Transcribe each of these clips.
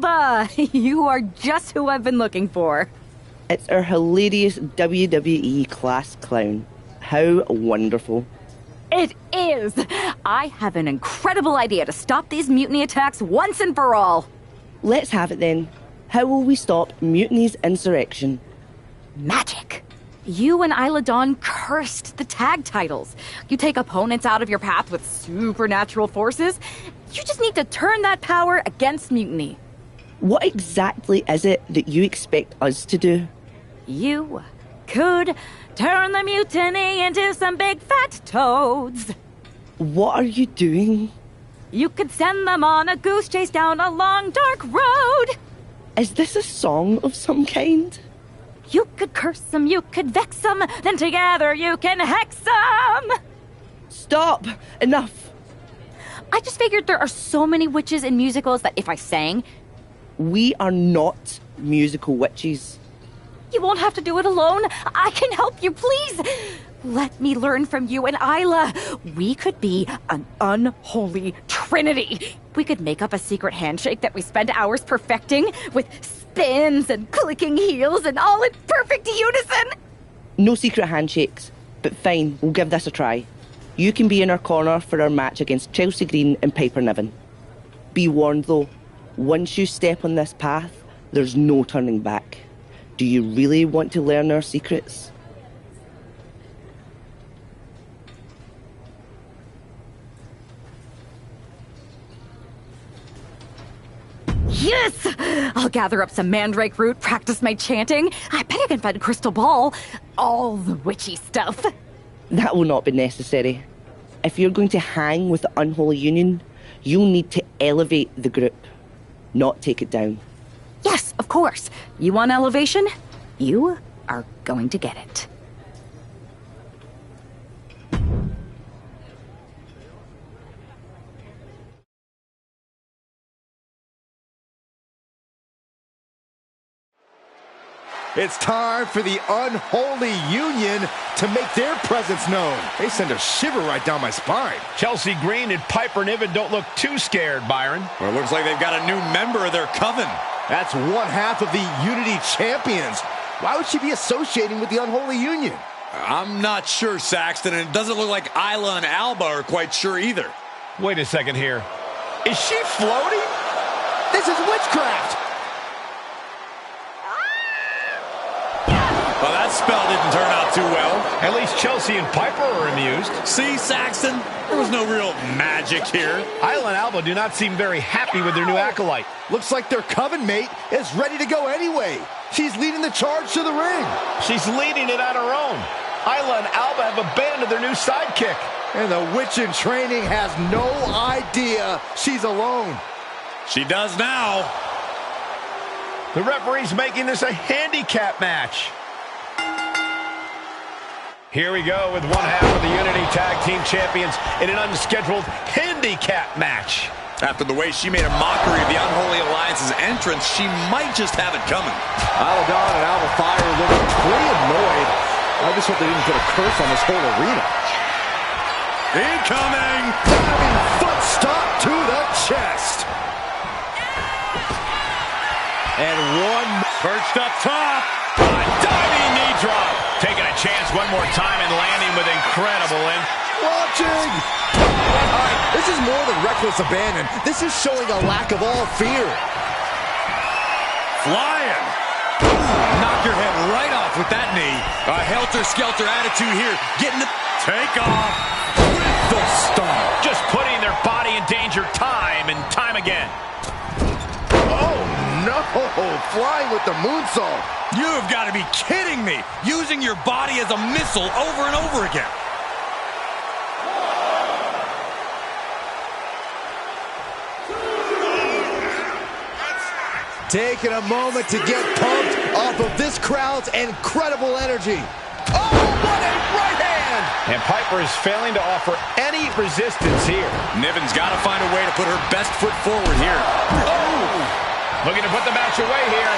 Alba! You are just who I've been looking for. It's our hilarious WWE class clown. How wonderful. It is! I have an incredible idea to stop these mutiny attacks once and for all. Let's have it then. How will we stop Mutiny's insurrection? Magic. You and Isla Dawn cursed the tag titles. You take opponents out of your path with supernatural forces. You just need to turn that power against Mutiny. What exactly is it that you expect us to do? You could turn the Mutiny into some big fat toads. What are you doing? You could send them on a goose chase down a long, dark road. Is this a song of some kind? You could curse them, you could vex them, then together you can hex them! Stop! Enough! I just figured there are so many witches in musicals that if I sang... We are not musical witches. You won't have to do it alone. I can help you, please! Let me learn from you and Isla. We could be an unholy trinity. We could make up a secret handshake that we spend hours perfecting with spins and clicking heels and all in perfect unison. No secret handshakes, but fine, we'll give this a try. You can be in our corner for our match against Chelsea Green and Piper Niven. Be warned though, once you step on this path, there's no turning back. Do you really want to learn our secrets? Yes! I'll gather up some mandrake root, practice my chanting. I bet I can find a crystal ball. All the witchy stuff. That will not be necessary. If you're going to hang with the Unholy Union, you'll need to elevate the group, not take it down. Yes, of course. You want elevation? You are going to get it. It's time for the Unholy Union to make their presence known. They send a shiver right down my spine. Chelsea Green and Piper Niven don't look too scared, Byron. Well, it looks like they've got a new member of their coven. That's one half of the Unity Champions. Why would she be associating with the Unholy Union? I'm not sure, Saxton, and it doesn't look like Isla and Alba are quite sure either. Wait a second here. Is she floating? This is witchcraft! Well, that spell didn't turn out too well. At least Chelsea and Piper are amused. See, Saxton? There was no real magic here. Isla and Alba do not seem very happy with their new acolyte. Looks like their coven mate is ready to go anyway. She's leading the charge to the ring. She's leading it on her own. Isla and Alba have abandoned their new sidekick. And the witch in training has no idea she's alone. She does now. The referee's making this a handicap match. Here we go with one half of the Unity Tag Team Champions in an unscheduled handicap match. After the way she made a mockery of the Unholy Alliance's entrance, she might just have it coming. Isla Dawn and Alba Fire look pretty annoyed. I just hope they didn't put a curse on this whole arena. Incoming! Diving foot stop to the chest. And one perched up top. A diving knee drop. Taking a chance one more time and landing with incredible Watching! All right, this is more than reckless abandon. This is showing a lack of all fear. Flying. Knock your head right off with that knee. A helter-skelter attitude here. Getting the take off with the stomp. Just putting their body in danger time and time again. Oh, no. Flying with the moonsault. You've got to be kidding me. Using your body as a missile over and over again. Taking a moment to get pumped off of this crowd's incredible energy. Oh, what a right hand! And Piper is failing to offer any resistance here. Niven's got to find a way to put her best foot forward here. Oh! Looking to put the match away here.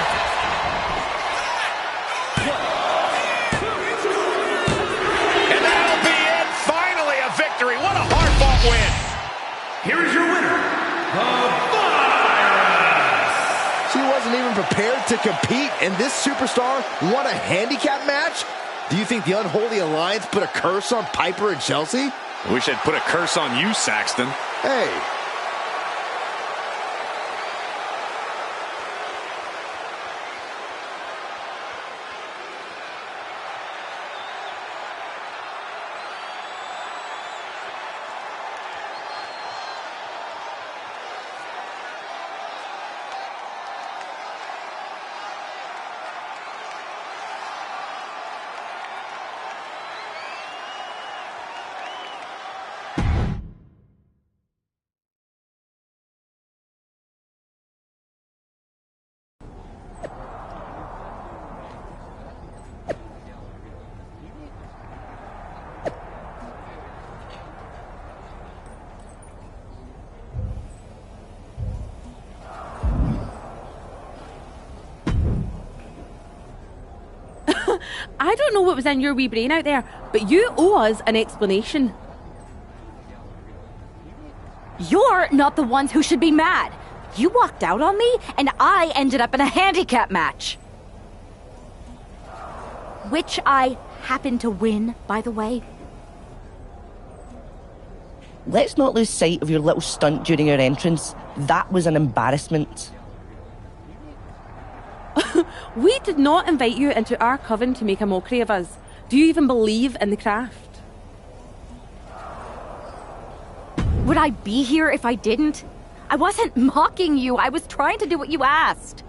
And that'll be it. Finally a victory. What a hard-fought win. Here is your winner, the Virus. prepared to compete, and this superstar won a handicap match? Do you think the Unholy Alliance put a curse on Piper and Chelsea? Wish I'd put a curse on you, Saxton. Hey. I don't know what was in your wee brain out there, but you owe us an explanation. You're not the ones who should be mad. You walked out on me, and I ended up in a handicap match. Which I happened to win, by the way. Let's not lose sight of your little stunt during your entrance. That was an embarrassment. We did not invite you into our coven to make a mockery of us. Do you even believe in the craft? Would I be here if I didn't? I wasn't mocking you. I was trying to do what you asked.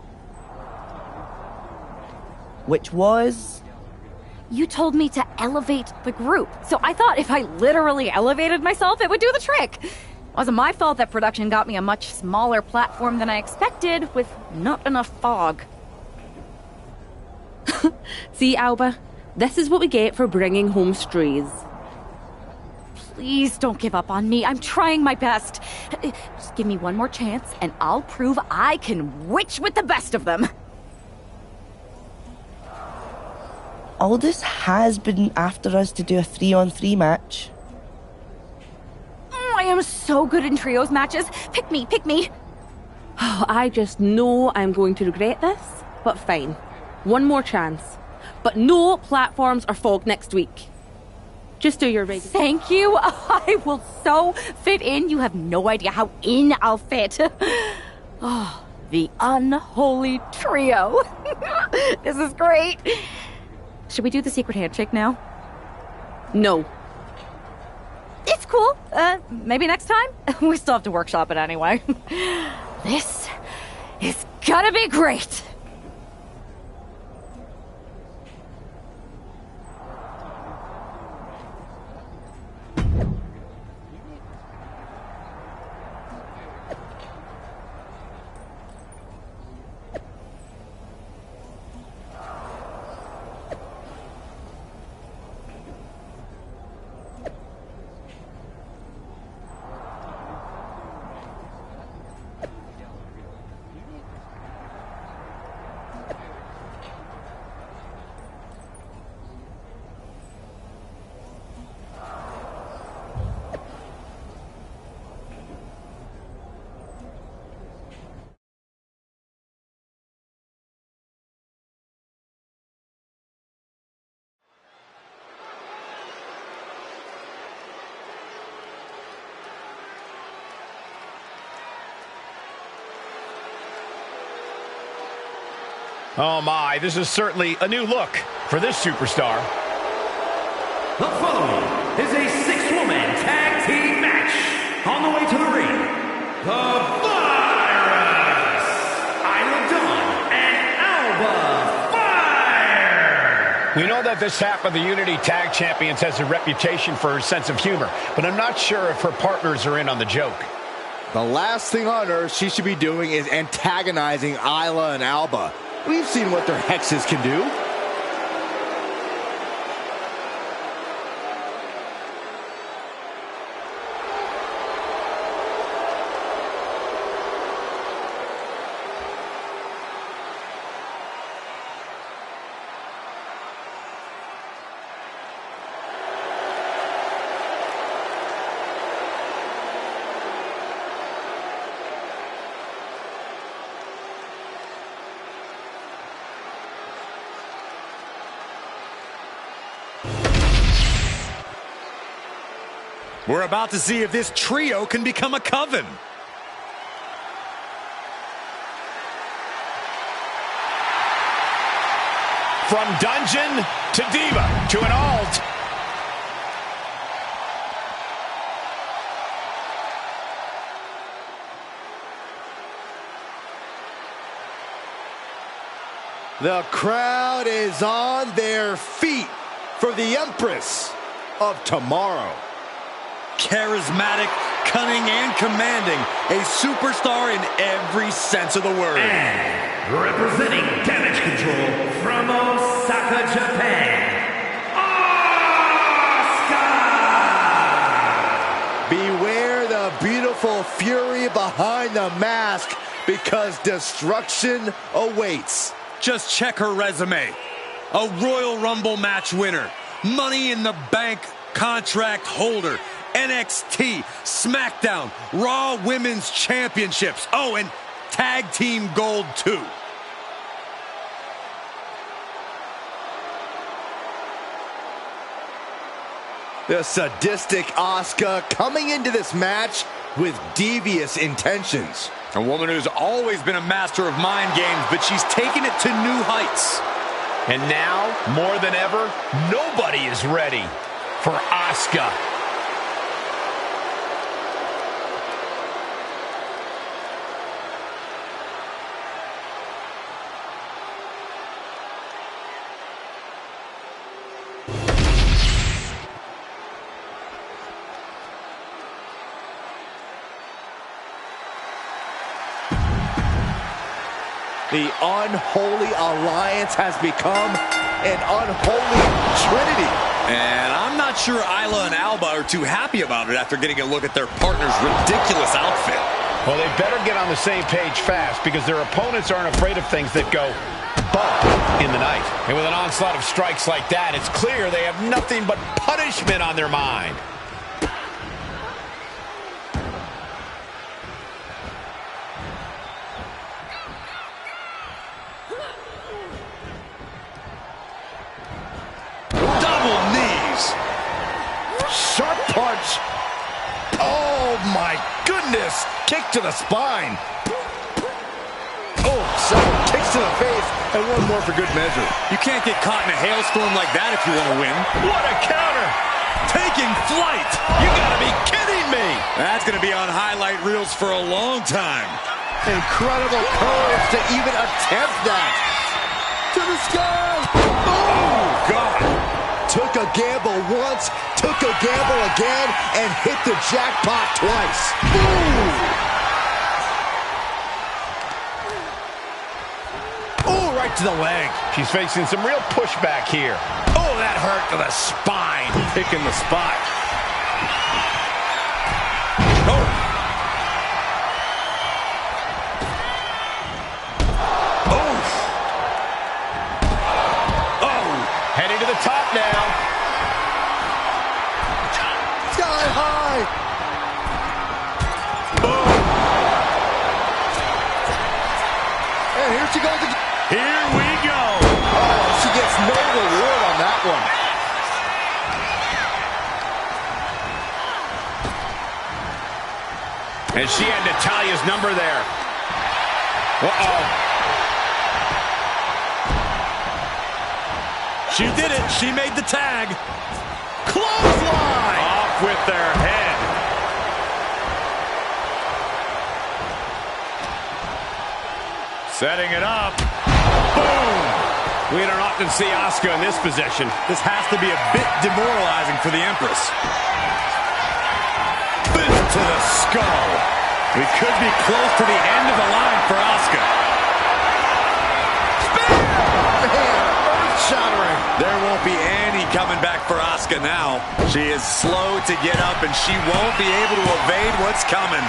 Which was? You told me to elevate the group, so I thought if I literally elevated myself, it would do the trick. It wasn't my fault that production got me a much smaller platform than I expected, with not enough fog. See, Alba, this is what we get for bringing home strays. Please don't give up on me. I'm trying my best. Just give me one more chance, and I'll prove I can witch with the best of them. Aldous has been after us to do a 3-on-3 match. I am so good in trios matches. Pick me, pick me. Oh, I just know I'm going to regret this, but fine. One more chance. But no platforms or fog next week. Just do your regular. Thank you. I will so fit in. You have no idea how in I'll fit. Oh, the unholy trio. This is great. Should we do the secret handshake now? No. It's cool. Maybe next time? We still have to workshop it anyway. This is gonna be great. Oh my, this is certainly a new look for this superstar. The following is a 6-woman tag team match. On the way to the ring, the Virus, Isla Dawn, and Alba Fire. We know that this half of the Unity Tag Champions has a reputation for her sense of humor, but I'm not sure if her partners are in on the joke. The last thing on earth she should be doing is antagonizing Isla and Alba. We've seen what their hexes can do. We're about to see if this trio can become a coven. From dungeon to diva to an alt. The crowd is on their feet for the Empress of Tomorrow. Charismatic, cunning, and commanding. A superstar in every sense of the word. And representing Damage Control from Osaka, Japan, Asuka! Beware the beautiful fury behind the mask, because destruction awaits. Just check her resume. A Royal Rumble match winner, Money in the Bank contract holder, NXT, SmackDown, Raw Women's Championships. Oh, and Tag Team Gold too. The sadistic Asuka coming into this match with devious intentions. A woman who's always been a master of mind games, but she's taken it to new heights. And now, more than ever, nobody is ready for Asuka. The unholy alliance has become an unholy trinity. And I'm not sure Isla and Alba are too happy about it after getting a look at their partner's ridiculous outfit. Well, they better get on the same page fast, because their opponents aren't afraid of things that go bump in the night. And with an onslaught of strikes like that, it's clear they have nothing but punishment on their mind. Sharp punch. Oh my goodness. Kick to the spine. Oh, several kicks to the face, and one more for good measure. You can't get caught in a hailstorm like that if you want to win. What a counter! Taking flight! You gotta be kidding me! That's going to be on highlight reels for a long time. Incredible courage to even attempt that. To the sky. Oh, God. Took a gamble once, took a gamble again, and hit the jackpot twice. Oh, right to the leg. She's facing some real pushback here. Oh, that hurt to the spine. Picking the spot. Oh. Heading to the top now. Sky high. Boom. And here she goes again. Here we go. Oh, she gets no reward on that one. And she had Natalia's number there. Uh-oh. She did it. She made the tag. Clothesline. Off with their head. Setting it up. Boom. We don't often see Asuka in this position. This has to be a bit demoralizing for the Empress. Boot to the skull. We could be close to the end of the line for Asuka. Shattering. There won't be any coming back for Asuka now. She is slow to get up, and she won't be able to evade what's coming.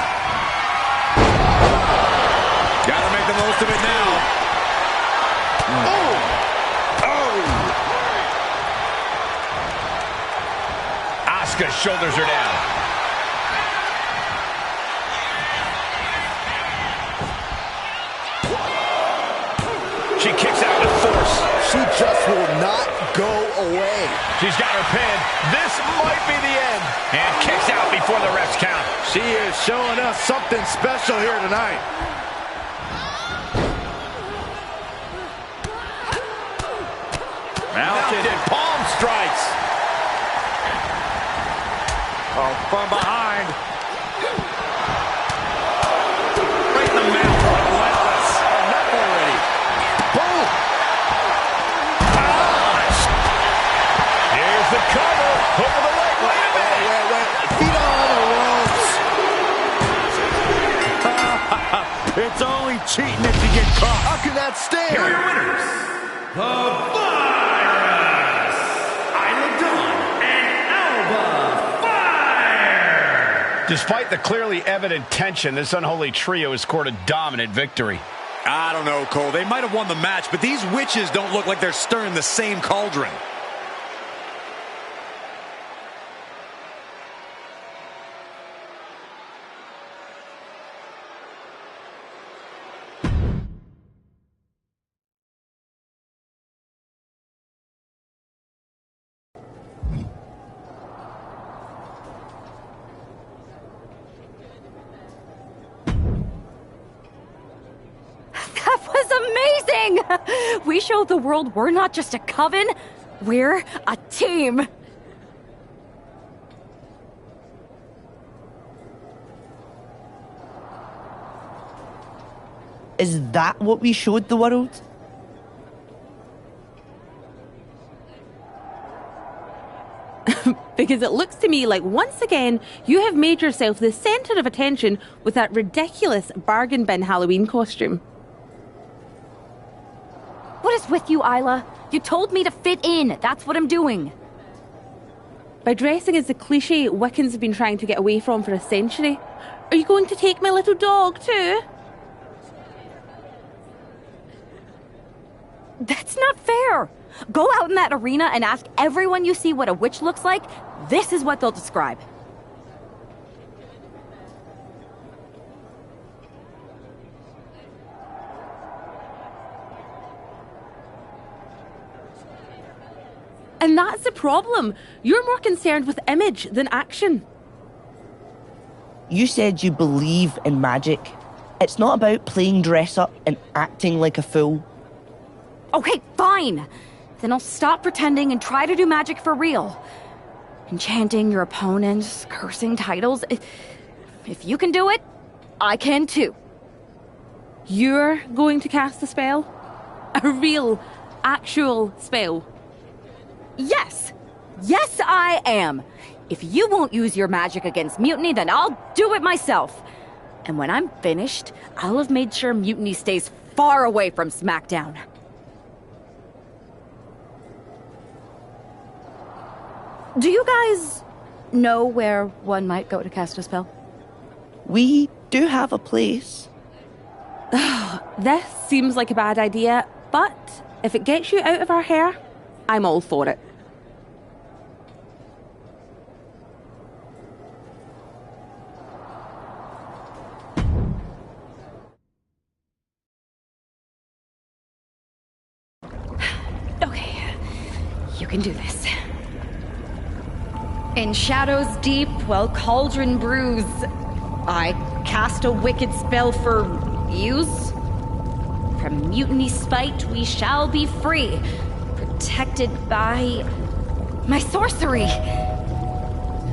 Gotta make the most of it now. Oh! Oh! Asuka's shoulders are down. She kicks out with force. She just will not go away. She's got her pin. This might be the end. And kicks out before the refs count. She is showing us something special here tonight. Mounted palm strikes. Oh, from behind. Right in the mouth. Relentless. Enough already. Boom. Here's the cover. Over the leg. Wait a minute. Wait. Feet on the ropes. It's only cheating if you get caught. How can that stand? Here are your winners, the Virus, Isla Dawn, and Alba Fire. Despite the clearly evident tension, this unholy trio has scored a dominant victory. I don't know, Cole. They might have won the match, but these witches don't look like they're stirring the same cauldron. That was amazing! We showed the world we're not just a coven, we're a team. Is that what we showed the world? Because it looks to me like once again you have made yourself the centre of attention with that ridiculous bargain bin Halloween costume. What is with you, Isla? You told me to fit in. That's what I'm doing. By dressing as the cliche Wiccans have been trying to get away from for a century. Are you going to take my little dog too? That's not fair. Go out in that arena and ask everyone you see what a witch looks like. This is what they'll describe. And that's the problem. You're more concerned with image than action. You said you believe in magic. It's not about playing dress up and acting like a fool. Okay, fine. Then I'll stop pretending and try to do magic for real. Enchanting your opponents, cursing titles. If you can do it, I can too. You're going to cast a spell? A real, actual spell? Yes. Yes, I am. If you won't use your magic against Mutiny, then I'll do it myself. And when I'm finished, I'll have made sure Mutiny stays far away from SmackDown. Do you guys know where one might go to cast a spell? We do have a place. This seems like a bad idea, but if it gets you out of our hair, I'm all for it. Okay, you can do this. In shadows deep, while cauldron brews, I cast a wicked spell for use. From Mutiny spite we shall be free, protected by my sorcery.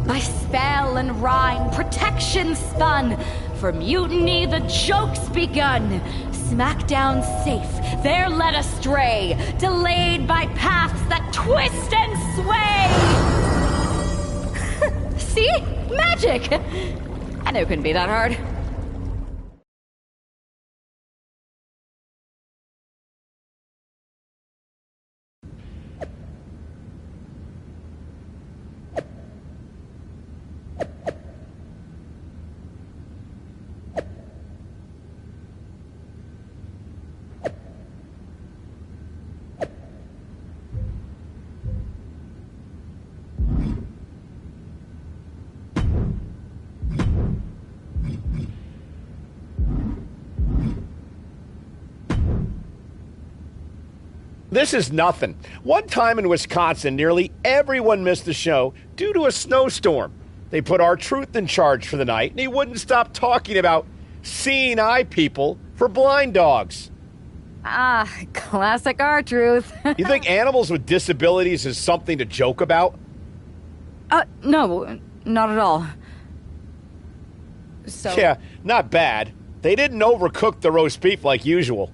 By spell and rhyme, protection spun. For Mutiny the joke's begun. SmackDown safe, there led astray, delayed by paths that twist and sway. See? Magic! I knew it couldn't be that hard. This is nothing. One time in Wisconsin, nearly everyone missed the show due to a snowstorm. They put R-Truth in charge for the night, and he wouldn't stop talking about seeing eye people for blind dogs. Ah, classic R-Truth. You think animals with disabilities is something to joke about? No, not at all. So... Yeah, not bad. They didn't overcook the roast beef like usual.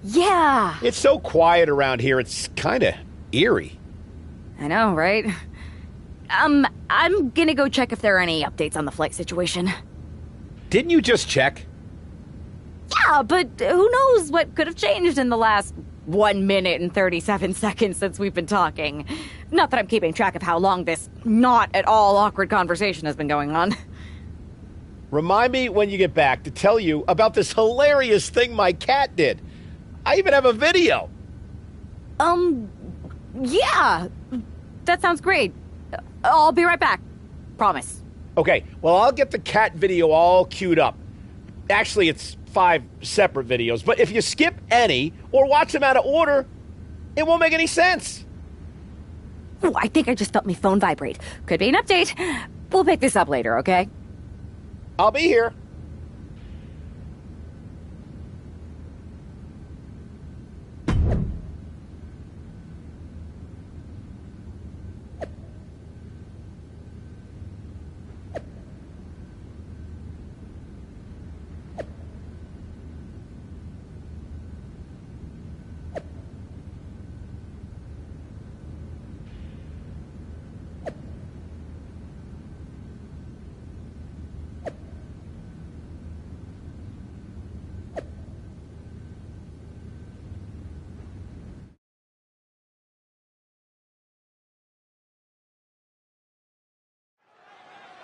Yeah. It's so quiet around here, it's kind of eerie. I know, right? I'm gonna go check if there are any updates on the flight situation. Didn't you just check? Yeah, but who knows what could have changed in the last 1 minute and 37 seconds since we've been talking. Not that I'm keeping track of how long this not at all awkward conversation has been going on. Remind me when you get back to tell you about this hilarious thing my cat did. I even have a video. Yeah. That sounds great. I'll be right back. Promise. Okay, well, I'll get the cat video all queued up. Actually, it's 5 separate videos, but if you skip any or watch them out of order, it won't make any sense. Oh, I think I just felt my phone vibrate. Could be an update. We'll pick this up later, okay? I'll be here.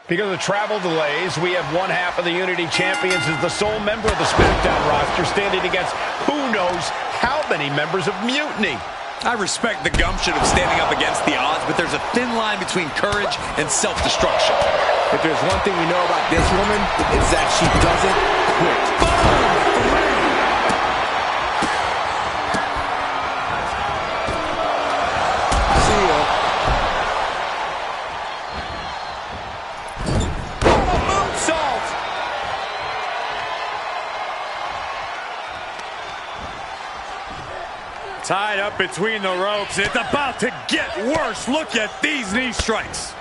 Because of travel delays, we have one half of the Unity Champions as the sole member of the SmackDown roster standing against who knows how many members of Mutiny. I respect the gumption of standing up against the odds, but there's a thin line between courage and self-destruction. If there's one thing we know about this woman, it's that she doesn't quit. See ya. Moonsault! Tied up between the ropes. It's about to get worse. Look at these knee strikes.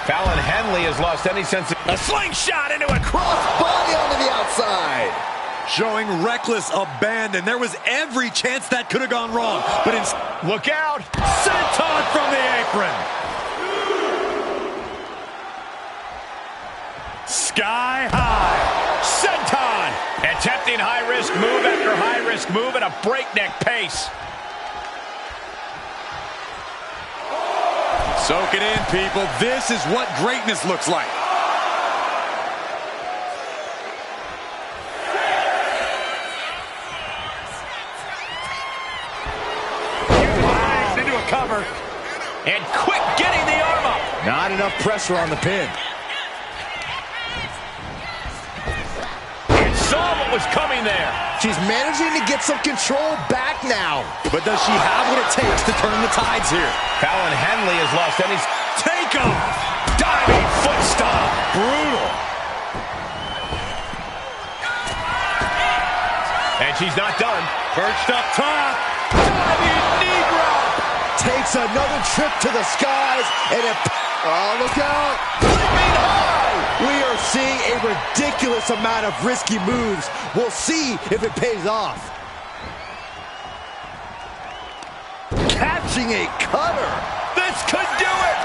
Fallon Henley has lost any sense of... A slingshot into a cross Body onto the outside. Showing reckless abandon. There was every chance that could have gone wrong. But Look out! senton from the apron. Sky high. Senton! Attempting high-risk move after high-risk move at a breakneck pace. Soak it in, people. This is what greatness looks like. Wow. Into a cover. And quick getting the arm up. Not enough pressure on the pin. And saw what was coming there. She's managing to get some control back now. But does she have what it takes to turn the tides here? Fallon Henley has lost any... Takeoff! Diving foot stomp. Brutal. And she's not done. Perched up top. Diving knee drop. Takes another trip to the skies. And it... Oh, look out. Leaping high. We are seeing a ridiculous amount of risky moves. We'll see if it pays off. Catching a cutter. This could do it.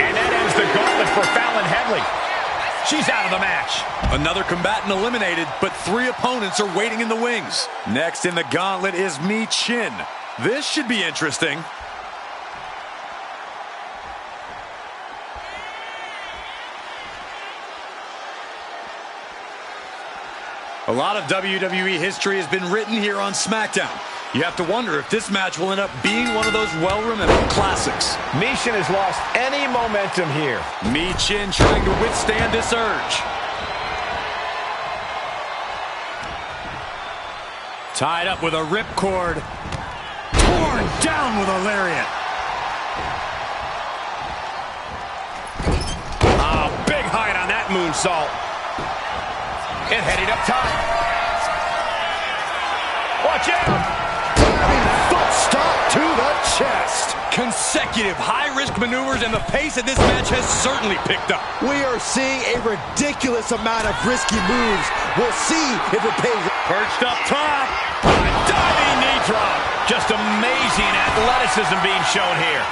And that ends the gauntlet for Fallon Henley. She's out of the match. Another combatant eliminated, but 3 opponents are waiting in the wings. Next in the gauntlet is Mi Chin. This should be interesting. A lot of WWE history has been written here on SmackDown. You have to wonder if this match will end up being one of those well-remembered classics. Michin has lost any momentum here. Michin trying to withstand this urge. Tied up with a ripcord. Torn down with a lariat. Big height on that moonsault. And heading up top. Watch out! Diving foot stop to the chest. Consecutive high-risk maneuvers, and the pace of this match has certainly picked up. We are seeing a ridiculous amount of risky moves. We'll see if it pays. Perched up top. A diving knee drop. Just amazing athleticism being shown here.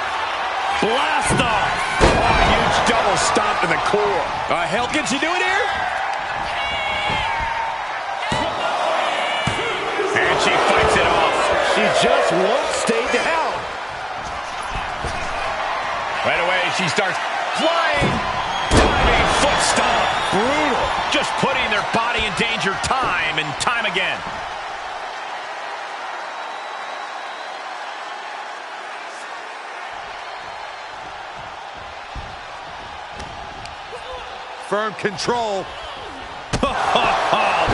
Blast off. Oh, a huge double stomp to the core. Hell, can she do it here? And she fights it off. She just won't stay down. Right away, she starts flying. Diving foot stomp. Brutal. Just putting their body in danger time and time again. Firm control.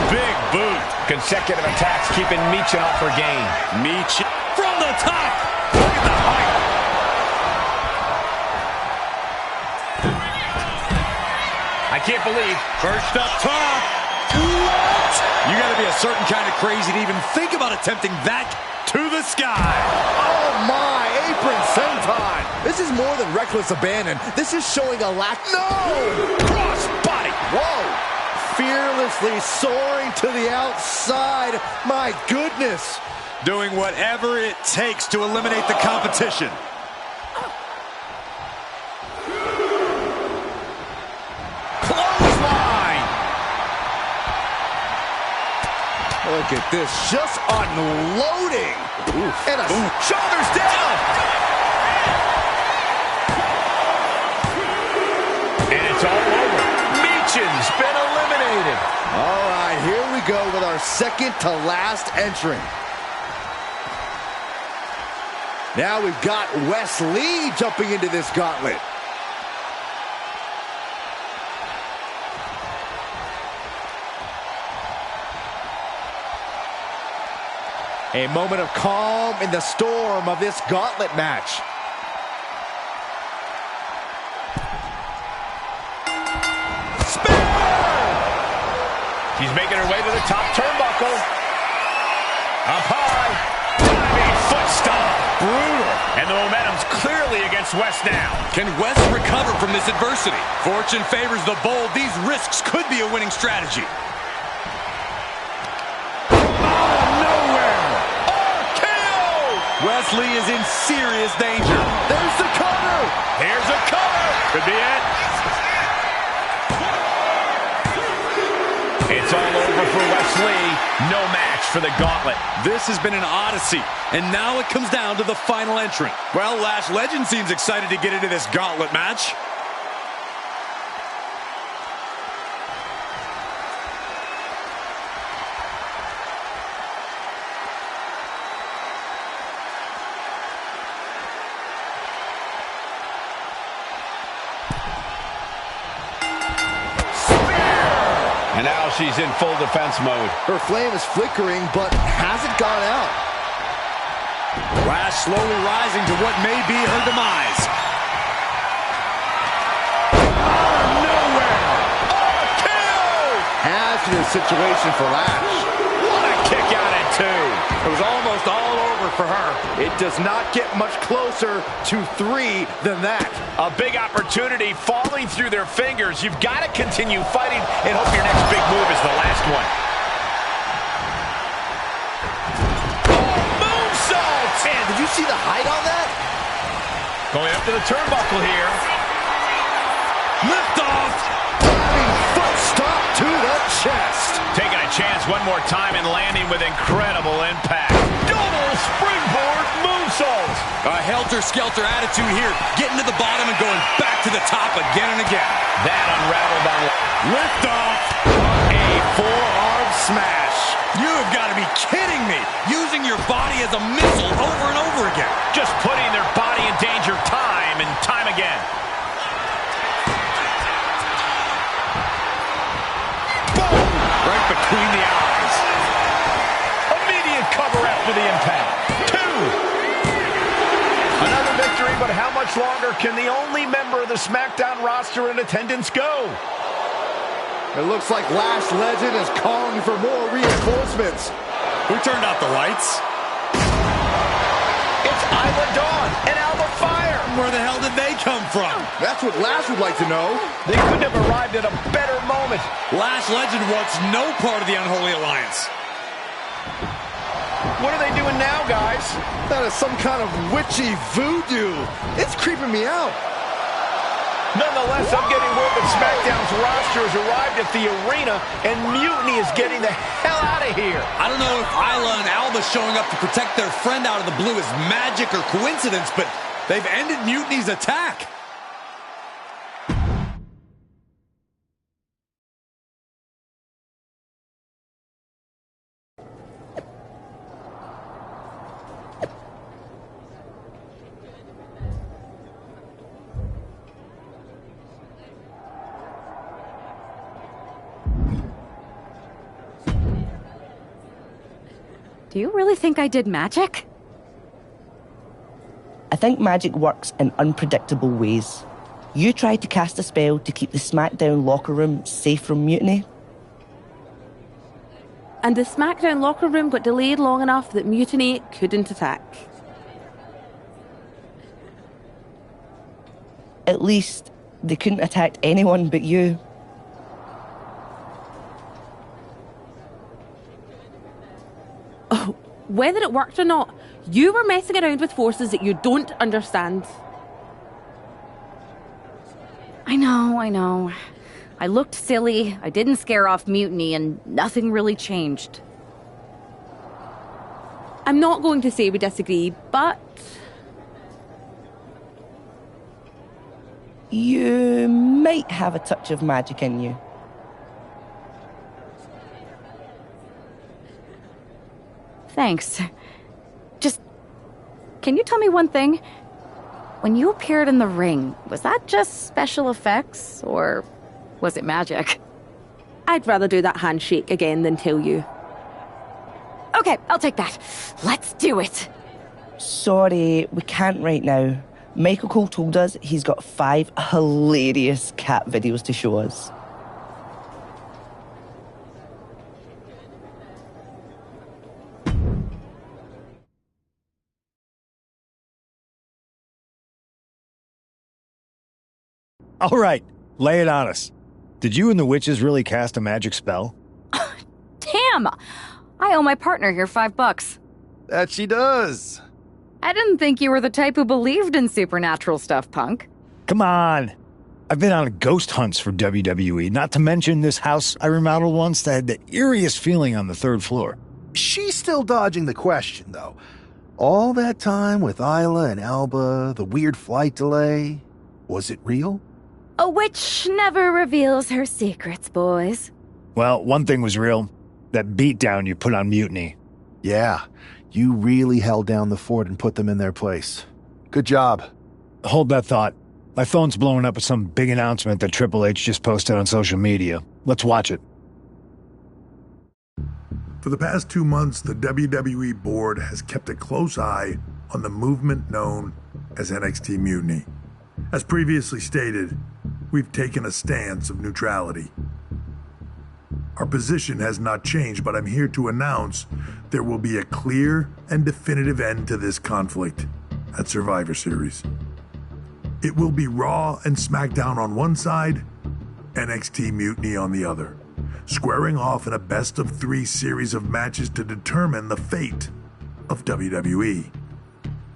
Big boot. Consecutive attacks keeping Michin off her game. Michin from the top. Look at the height. I can't believe. First up top. What? You got to be a certain kind of crazy to even think about attempting that to the sky. Oh my, apron senton. This is more than reckless abandon. This is showing a lack. No! Cross body. Whoa! Fearlessly soaring to the outside. My goodness. Doing whatever it takes to eliminate the competition. Clothesline. Look at this, just unloading. Oof. And shoulders down. And it's all over. Michin's been eliminated. All right, here we go with our second to last entrant. Now we've got Wes Lee jumping into this gauntlet. A moment of calm in the storm of this gauntlet match. She's making her way to the top turnbuckle. Up high. Diving foot stomp. Brutal. And the momentum's clearly against Wes now. Can Wes recover from this adversity? Fortune favors the bold. These risks could be a winning strategy. Wes Lee is in serious danger. There's the cover. Here's a cover. Could be it. It's all over for Wes Lee. No match for the gauntlet. This has been an odyssey, and now it comes down to the final entrant. Well, Lash Legend seems excited to get into this gauntlet match. And now she's in full defense mode. Her flame is flickering, but hasn't gone out. Lash slowly rising to what may be her demise. Out of nowhere! KO! Hazardous situation for Lash. What a kick out at two. It was almost all over for her. It does not get much closer to 3 than that. A big opportunity falling through their fingers. You've got to continue fighting and hope your next big move is the last one. Oh, moonsault! Man, did you see the height on that? Going up to the turnbuckle here. Lift off! Diving foot stop to the chest. Taking a chance one more time and landing with incredible impact. Double springboard moonsault. A helter-skelter attitude here, getting to the bottom and going back to the top again and again. That unraveled on Lift off! A forearm smash. You have got to be kidding me! Using your body as a missile over and over again. Just putting their body in danger time and time again. Boom! Right between the eyes. Immediate cover after the impact. 2. Another victory, but how much longer can the only member of the SmackDown roster in attendance go? It looks like Lash Legend is calling for more reinforcements. Who turned out the lights? It's Isla Dawn and Alba Fire. Where the hell did they come from? That's what Lash would like to know. They couldn't have arrived at a better moment. Lash Legend wants no part of the Unholy Alliance. What are they doing now, guys? That is some kind of witchy voodoo. It's creeping me out. Nonetheless, I'm getting word that SmackDown's roster has arrived at the arena, and Mutiny is getting the hell out of here. I don't know if Isla and Alba showing up to protect their friend out of the blue is magic or coincidence, but they've ended Mutiny's attack. Do you really think I did magic? I think magic works in unpredictable ways. You tried to cast a spell to keep the SmackDown locker room safe from mutiny. And the SmackDown locker room got delayed long enough that Mutiny couldn't attack. At least, they couldn't attack anyone but you. Oh, whether it worked or not, you were messing around with forces that you don't understand. I know. I looked silly, I didn't scare off Mutiny, and nothing really changed. I'm not going to say we disagree, but... You might have a touch of magic in you. Thanks. Just, can you tell me one thing? When you appeared in the ring, was that just special effects, or was it magic? I'd rather do that handshake again than tell you. Okay, I'll take that. Let's do it. Sorry, we can't right now. Michael Cole told us he's got 5 hilarious cat videos to show us. All right, lay it on us. Did you and the witches really cast a magic spell? Damn! I owe my partner here $5. That she does. I didn't think you were the type who believed in supernatural stuff, punk. Come on. I've been on ghost hunts for WWE, not to mention this house I remodeled once that had the eeriest feeling on the 3rd floor. She's still dodging the question, though. All that time with Isla and Alba, the weird flight delay, was it real? A witch never reveals her secrets, boys. Well, one thing was real. That beatdown you put on Mutiny. Yeah, you really held down the fort and put them in their place. Good job. Hold that thought. My phone's blowing up with some big announcement that Triple H just posted on social media. Let's watch it. For the past 2 months, the WWE board has kept a close eye on the movement known as NXT Mutiny. As previously stated, we've taken a stance of neutrality. Our position has not changed, but I'm here to announce there will be a clear and definitive end to this conflict at Survivor Series. It will be Raw and SmackDown on one side, NXT Mutiny on the other, squaring off in a best-of-3 series of matches to determine the fate of WWE.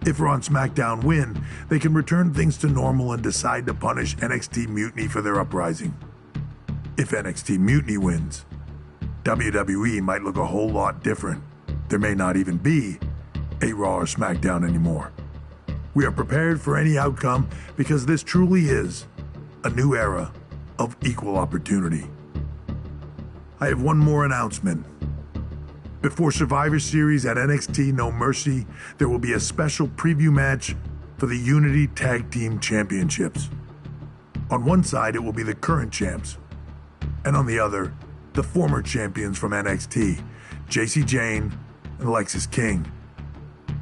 If Raw and SmackDown win, they can return things to normal and decide to punish NXT Mutiny for their uprising. If NXT Mutiny wins, WWE might look a whole lot different. There may not even be a Raw or SmackDown anymore. We are prepared for any outcome because this truly is a new era of equal opportunity. I have one more announcement. Before Survivor Series at NXT No Mercy, there will be a special preview match for the Unity Tag Team Championships. On one side, it will be the current champs, and on the other, the former champions from NXT, Jacy Jayne and Lexis King.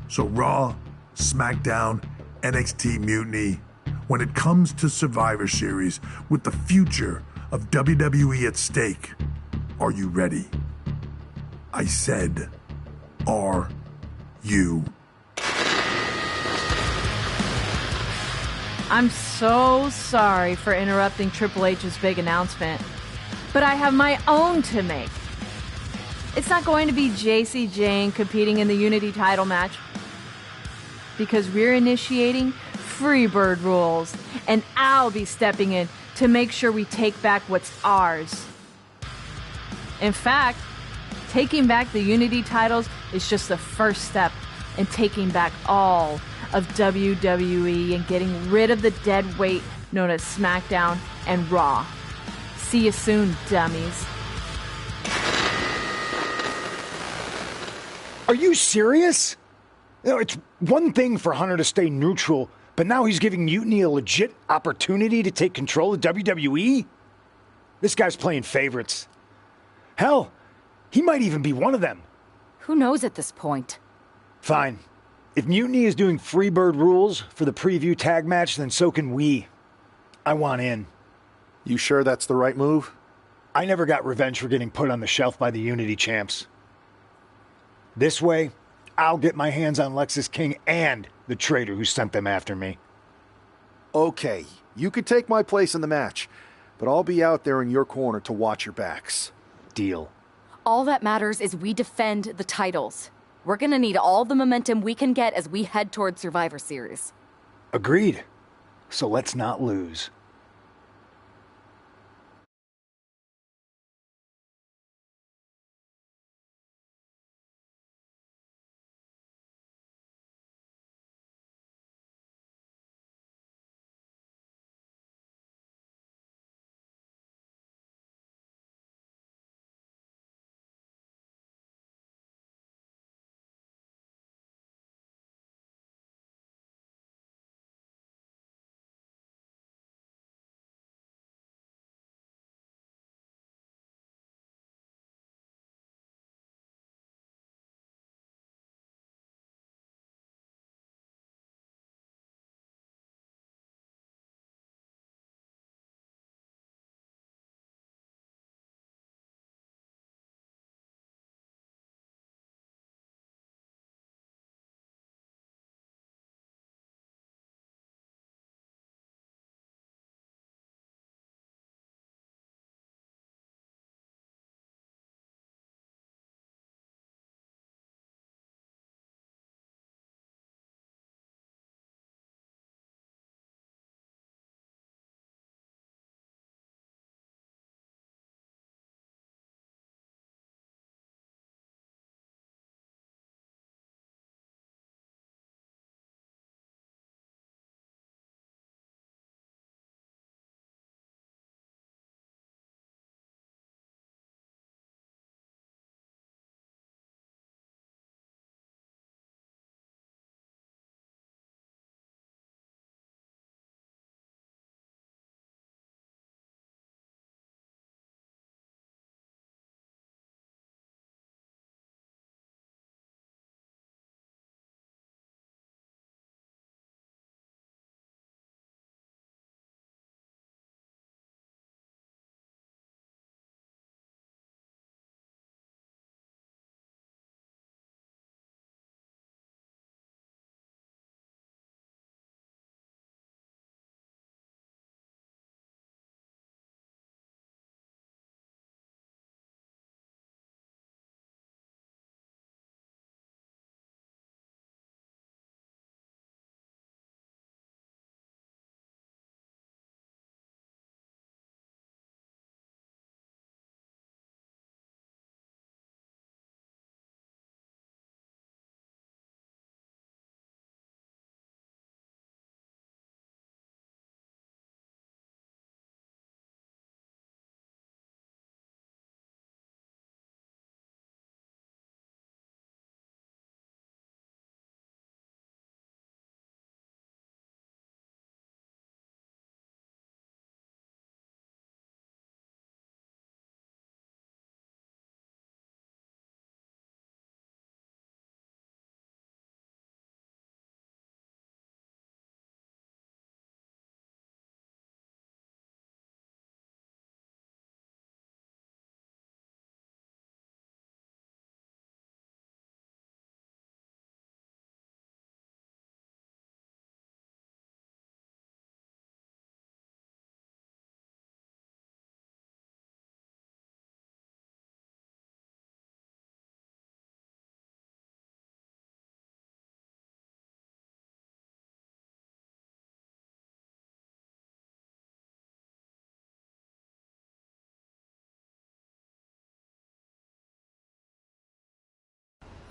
So Raw, SmackDown, NXT Mutiny, when it comes to Survivor Series with the future of WWE at stake, are you ready? I said, are you? I'm so sorry for interrupting Triple H's big announcement, but I have my own to make. It's not going to be Jacy Jayne competing in the Unity title match, because we're initiating Freebird rules, and I'll be stepping in to make sure we take back what's ours. In fact, taking back the Unity titles is just the first step in taking back all of WWE and getting rid of the dead weight known as SmackDown and Raw. See you soon, dummies. Are you serious? You know, it's one thing for Hunter to stay neutral, but now he's giving Mutiny a legit opportunity to take control of WWE? This guy's playing favorites. Hell, he might even be one of them. Who knows at this point? Fine. If Mutiny is doing Freebird rules for the preview tag match, then so can we. I want in. You sure that's the right move? I never got revenge for getting put on the shelf by the Unity champs. This way, I'll get my hands on Lexis King and the traitor who sent them after me. Okay, you could take my place in the match, but I'll be out there in your corner to watch your backs. Deal. All that matters is we defend the titles. We're gonna need all the momentum we can get as we head toward Survivor Series. Agreed. So let's not lose.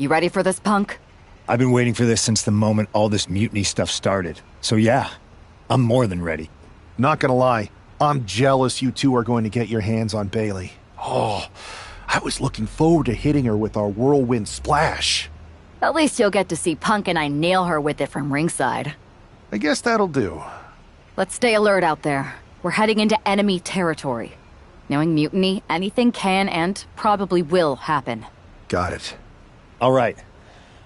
You ready for this, Punk? I've been waiting for this since the moment all this mutiny stuff started. So yeah, I'm more than ready. Not gonna lie, I'm jealous you two are going to get your hands on Bailey. Oh, I was looking forward to hitting her with our whirlwind splash. At least you'll get to see Punk and I nail her with it from ringside. I guess that'll do. Let's stay alert out there. We're heading into enemy territory. Knowing mutiny, anything can and probably will happen. Got it. All right,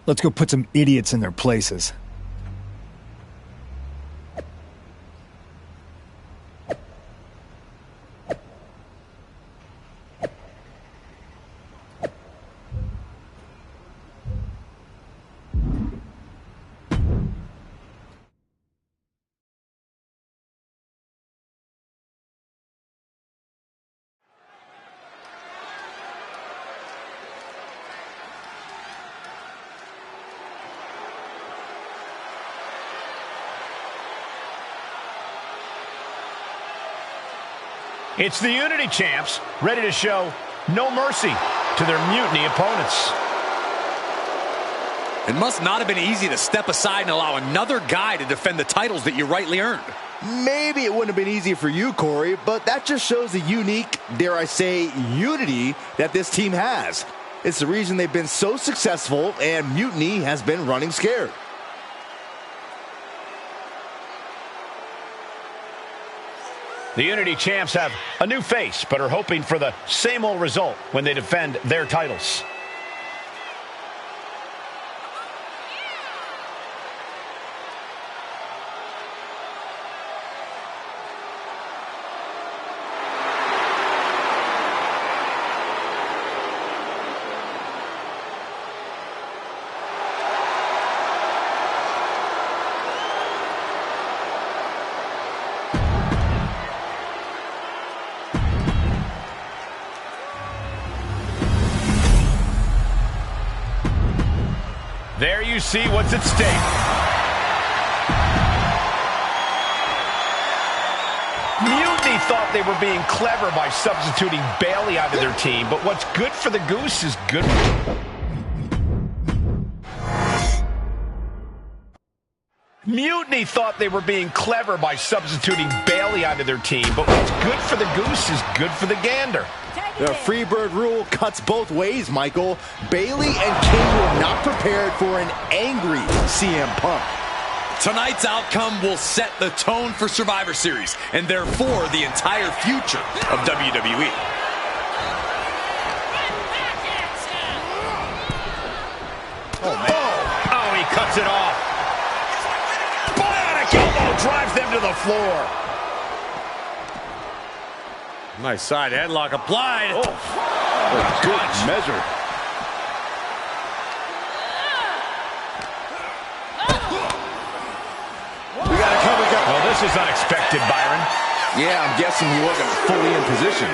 let's go put some idiots in their places. It's the Unity Champs, ready to show no mercy to their mutiny opponents. It must not have been easy to step aside and allow another guy to defend the titles that you rightly earned. Maybe it wouldn't have been easy for you, Corey, but that just shows the unique, dare I say, unity that this team has. It's the reason they've been so successful, and mutiny has been running scared. The Unity Champs have a new face, but are hoping for the same old result when they defend their titles. There you see what's at stake. Mutiny thought they were being clever by substituting Bailey out of their team, but what's good for the goose is good for... Mutiny thought they were being clever by substituting Bailey out of their team, but what's good for the goose is good for the gander. The Freebird rule cuts both ways, Michael. Bailey and King were not prepared for an angry CM Punk. Tonight's outcome will set the tone for Survivor Series, and therefore the entire future of WWE. Oh, man. Oh, he cuts it off. Bionic elbow drives them to the floor. Nice side headlock applied. Oh, good measure. We got a cover. Well, this is unexpected, Byron. Yeah, I'm guessing he wasn't fully in position.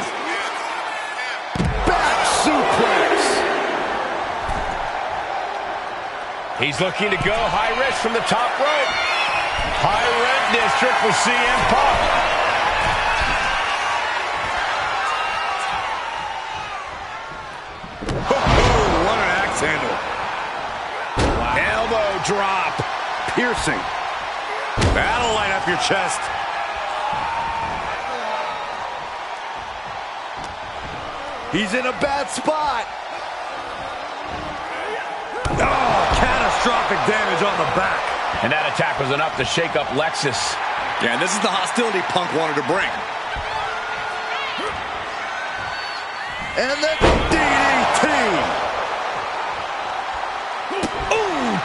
Back suplex. He's looking to go high risk from the top rope. High rent district for CM Punk. What an axe handle. Wow. Elbow drop. Piercing. That'll light up your chest. He's in a bad spot. Oh, catastrophic damage on the back. And that attack was enough to shake up Lexus. Yeah, and this is the hostility Punk wanted to bring. And the DDT. Ooh.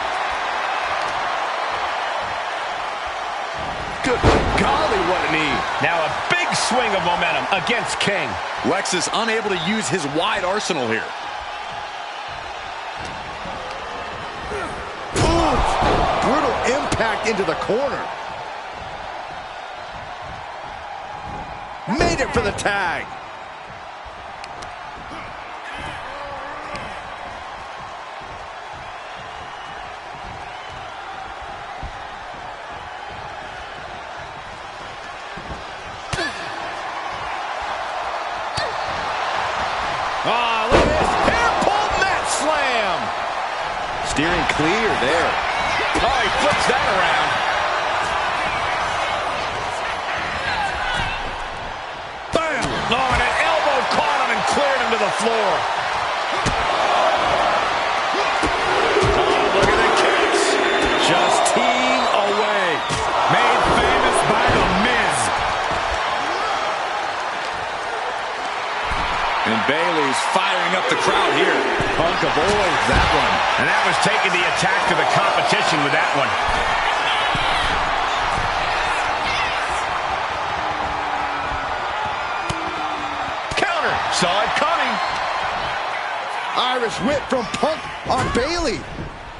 Good golly, what a knee. Now a big swing of momentum against King. Lexus unable to use his wide arsenal here. Ooh. Brutal impact into the corner. Made it for the tag. Oh, look at this. Hair pull mat slam. Steering clear there. Oh, he flips that around. Bam! Oh, and an elbow caught him and cleared him to the floor. Oh, look at the kicks. Just teeing away. Made famous by The Miz. And Bayley's firing up the crowd here. Punk avoids that one. And that was taking the attack to the competition with that one. Counter. Saw it coming. Irish whip from Punk on Bayley.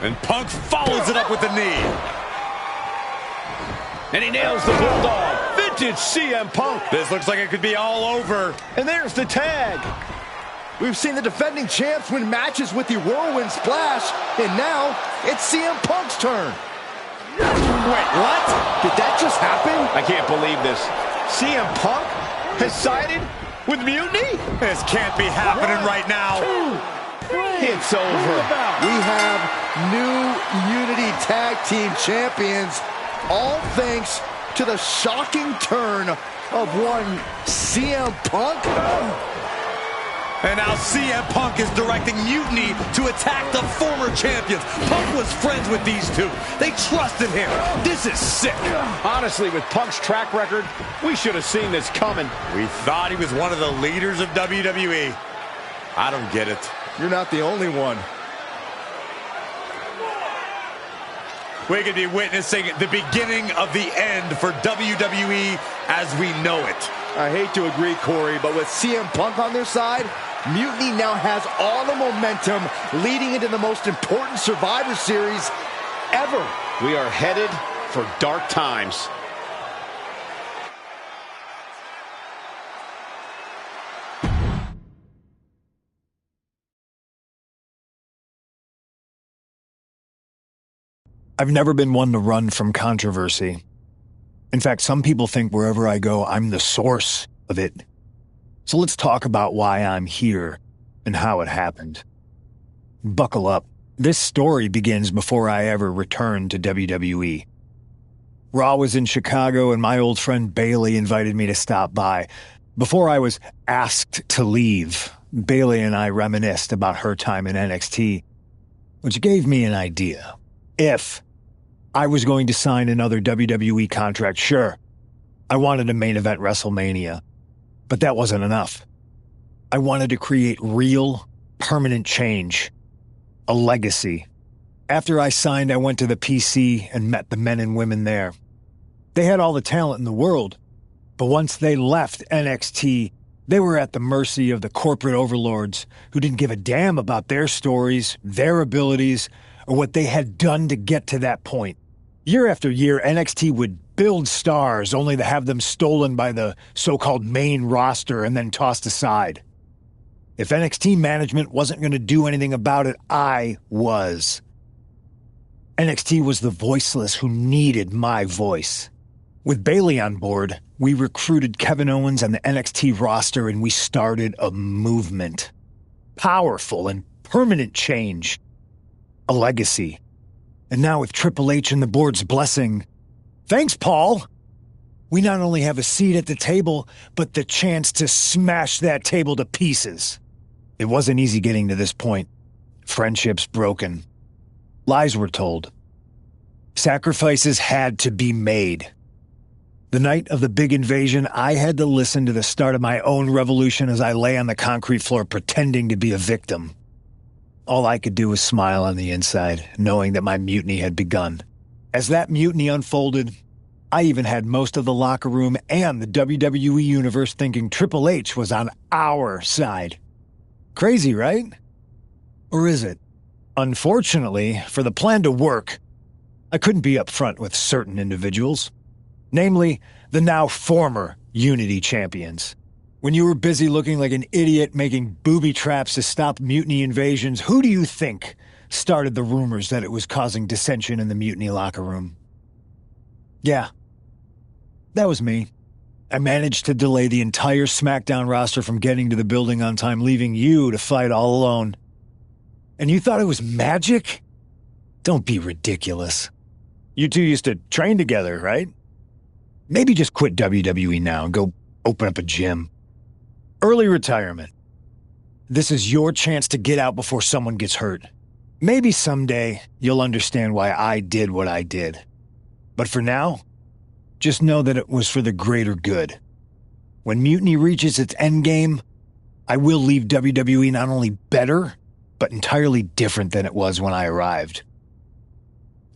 And Punk follows it up with the knee. And he nails the Bulldog. Vintage CM Punk. This looks like it could be all over. And there's the tag. We've seen the defending champs win matches with the Whirlwind Splash, and now it's CM Punk's turn. Wait, what? Did that just happen? I can't believe this. CM Punk has sided with Mutiny? This can't be happening right now. It's over. We have new Unity Tag Team Champions, all thanks to the shocking turn of one CM Punk. And now CM Punk is directing Mutiny to attack the former champions. Punk was friends with these two. They trusted him. This is sick. Honestly, with Punk's track record, we should have seen this coming. We thought he was one of the leaders of WWE. I don't get it. You're not the only one. We could be witnessing the beginning of the end for WWE as we know it. I hate to agree, Corey, but with CM Punk on their side, Mutiny now has all the momentum leading into the most important Survivor Series ever. We are headed for dark times. I've never been one to run from controversy. In fact, some people think wherever I go, I'm the source of it. So let's talk about why I'm here and how it happened. Buckle up. This story begins before I ever returned to WWE. Raw was in Chicago and my old friend Bayley invited me to stop by. Before I was asked to leave, Bayley and I reminisced about her time in NXT, which gave me an idea. If I was going to sign another WWE contract, sure, I wanted to main event WrestleMania, but that wasn't enough. I wanted to create real, permanent change, a legacy. After I signed, I went to the PC and met the men and women there. They had all the talent in the world, but once they left NXT, they were at the mercy of the corporate overlords who didn't give a damn about their stories, their abilities, or what they had done to get to that point. Year after year, NXT would build stars only to have them stolen by the so-called main roster and then tossed aside. If NXT management wasn't going to do anything about it, I was. NXT was the voiceless who needed my voice. With Bayley on board, we recruited Kevin Owens and the NXT roster and we started a movement. Powerful and permanent change. A legacy. And now with Triple H and the board's blessing, thanks, Paul! We not only have a seat at the table, but the chance to smash that table to pieces. It wasn't easy getting to this point. Friendships broken. Lies were told. Sacrifices had to be made. The night of the big invasion, I had to listen to the start of my own revolution as I lay on the concrete floor pretending to be a victim. All I could do was smile on the inside, knowing that my mutiny had begun. As that mutiny unfolded, I even had most of the locker room and the WWE Universe thinking Triple H was on our side. Crazy, right? Or is it? Unfortunately, for the plan to work, I couldn't be upfront with certain individuals. Namely, the now former Unity champions. When you were busy looking like an idiot making booby traps to stop mutiny invasions, who do you think started the rumors that it was causing dissension in the mutiny locker room? Yeah, that was me. I managed to delay the entire SmackDown roster from getting to the building on time, leaving you to fight all alone. And you thought it was magic? Don't be ridiculous. You two used to train together, right? Maybe just quit WWE now and go open up a gym. Early retirement. This is your chance to get out before someone gets hurt. Maybe someday you'll understand why I did what I did. But for now, just know that it was for the greater good. When Mutiny reaches its endgame, I will leave WWE not only better, but entirely different than it was when I arrived.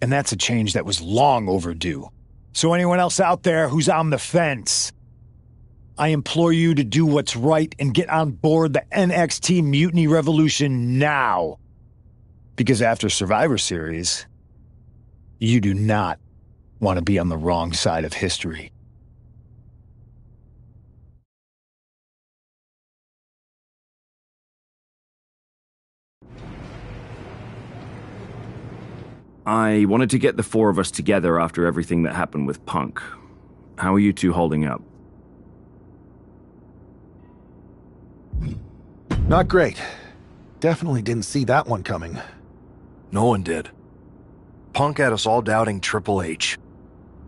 And that's a change that was long overdue. So anyone else out there who's on the fence, I implore you to do what's right and get on board the NXT Mutiny Revolution now. Because after Survivor Series, you do not want to be on the wrong side of history. I wanted to get the four of us together after everything that happened with Punk. How are you two holding up? Not great. Definitely didn't see that one coming. No one did. Punk had us all doubting Triple H.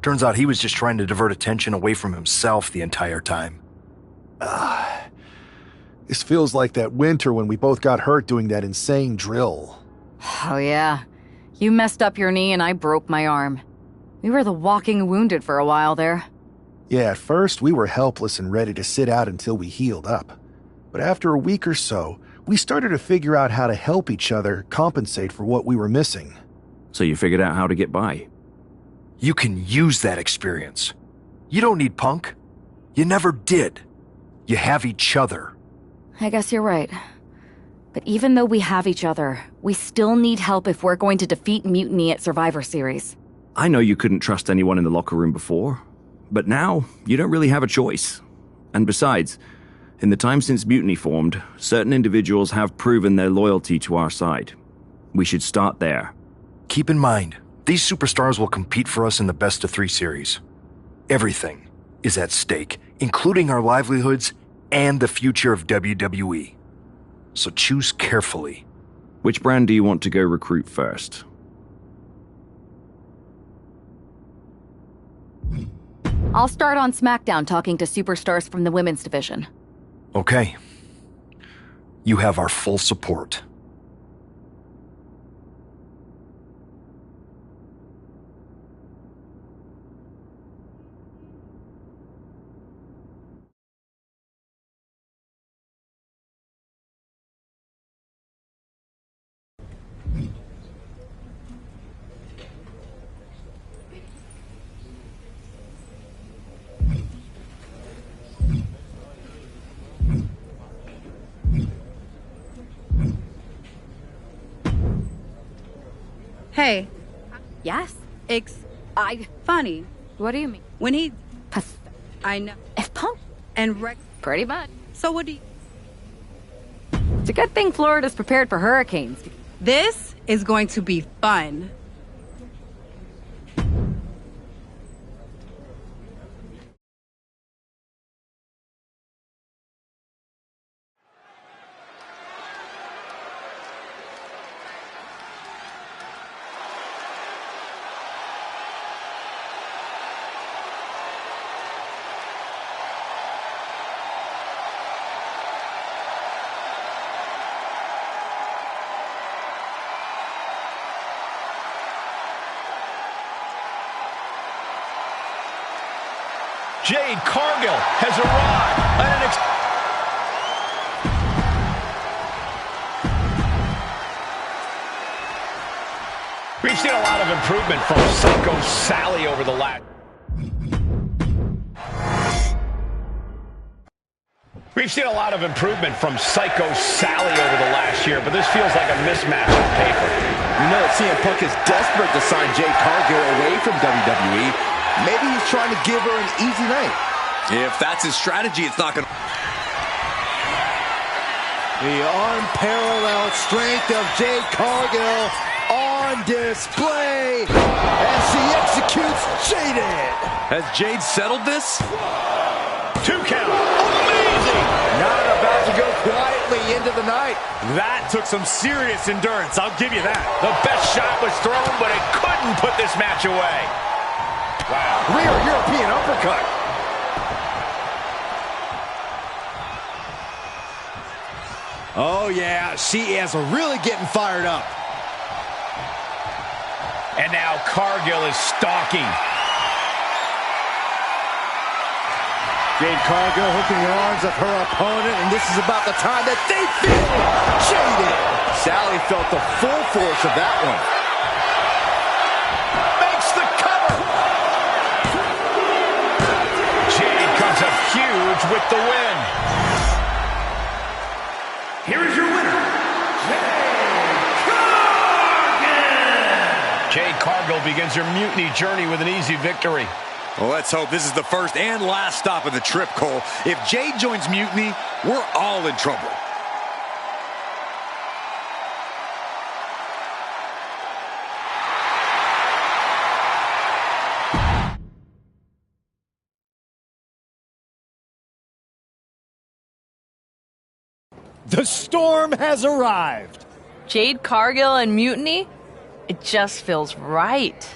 Turns out he was just trying to divert attention away from himself the entire time. This feels like that winter when we both got hurt doing that insane drill. Oh, yeah. You messed up your knee and I broke my arm. We were the walking wounded for a while there. Yeah, at first we were helpless and ready to sit out until we healed up. But after a week or so, we started to figure out how to help each other compensate for what we were missing. So you figured out how to get by? You can use that experience. You don't need Punk. You never did. You have each other. I guess you're right. But even though we have each other, we still need help if we're going to defeat Mutiny at Survivor Series. I know you couldn't trust anyone in the locker room before, but now you don't really have a choice. And besides, in the time since Mutiny formed, certain individuals have proven their loyalty to our side. We should start there. Keep in mind, these superstars will compete for us in the best-of-3 series. Everything is at stake, including our livelihoods and the future of WWE. So choose carefully. Which brand do you want to go recruit first? I'll start on SmackDown talking to superstars from the women's division. Okay. You have our full support. Hey. Yes? Funny. What do you mean? When he... Pathetic. I know. If Punk... And Rex... Pretty much. So what do you... It's a good thing Florida's prepared for hurricanes. This is going to be fun. Jade Cargill has arrived at We've seen a lot of improvement from Psycho Sally over the last... We've seen a lot of improvement from Psycho Sally over the last year, but this feels like a mismatch on paper. You know that CM Punk is desperate to sign Jade Cargill away from WWE. Maybe he's trying to give her an easy night. If that's his strategy, it's not going to... The unparalleled strength of Jade Cargill on display as she executes Jaded. Has Jade settled this? 2 count. Amazing! Not about to to go quietly into the night. That took some serious endurance, I'll give you that. The best shot was thrown, but it couldn't put this match away. Wow. Rear European uppercut. Oh, yeah, she is really getting fired up. And now Cargill is stalking. Jade Cargill hooking the arms of her opponent, and this is about the time that they feel jaded. Sally felt the full force of that one. Makes the cover. Jade comes up huge with the win. Here is your winner, Jade Cargill begins her mutiny journey with an easy victory. Well, let's hope this is the first and last stop of the trip, Cole. If Jade joins Mutiny, we're all in trouble. The storm has arrived. Jade Cargill and Mutiny? It just feels right.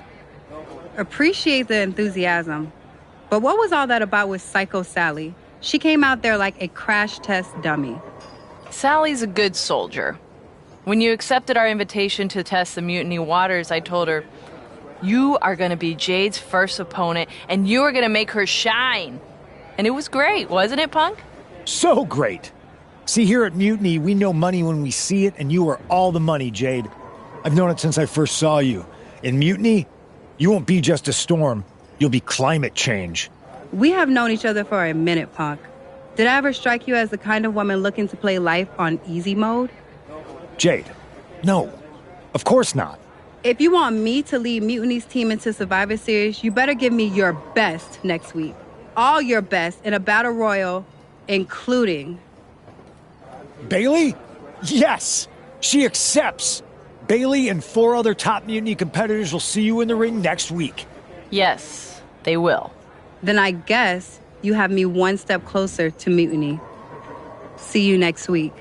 Appreciate the enthusiasm. But what was all that about with Psycho Sally? She came out there like a crash test dummy. Sally's a good soldier. When you accepted our invitation to test the Mutiny waters, I told her, you are going to be Jade's first opponent, and you are going to make her shine. And it was great, wasn't it, Punk? So great. See, here at Mutiny, we know money when we see it, and you are all the money, Jade. I've known it since I first saw you. In Mutiny, you won't be just a storm. You'll be climate change. We have known each other for a minute, Punk. Did I ever strike you as the kind of woman looking to play life on easy mode? Jade, no. Of course not. If you want me to lead Mutiny's team into Survivor Series, you better give me your best next week. All your best in a battle royal, including... Bailey? Yes! She accepts! Bailey and 4 other top Mutiny competitors will see you in the ring next week. Yes, they will. Then I guess you have me one step closer to Mutiny. See you next week.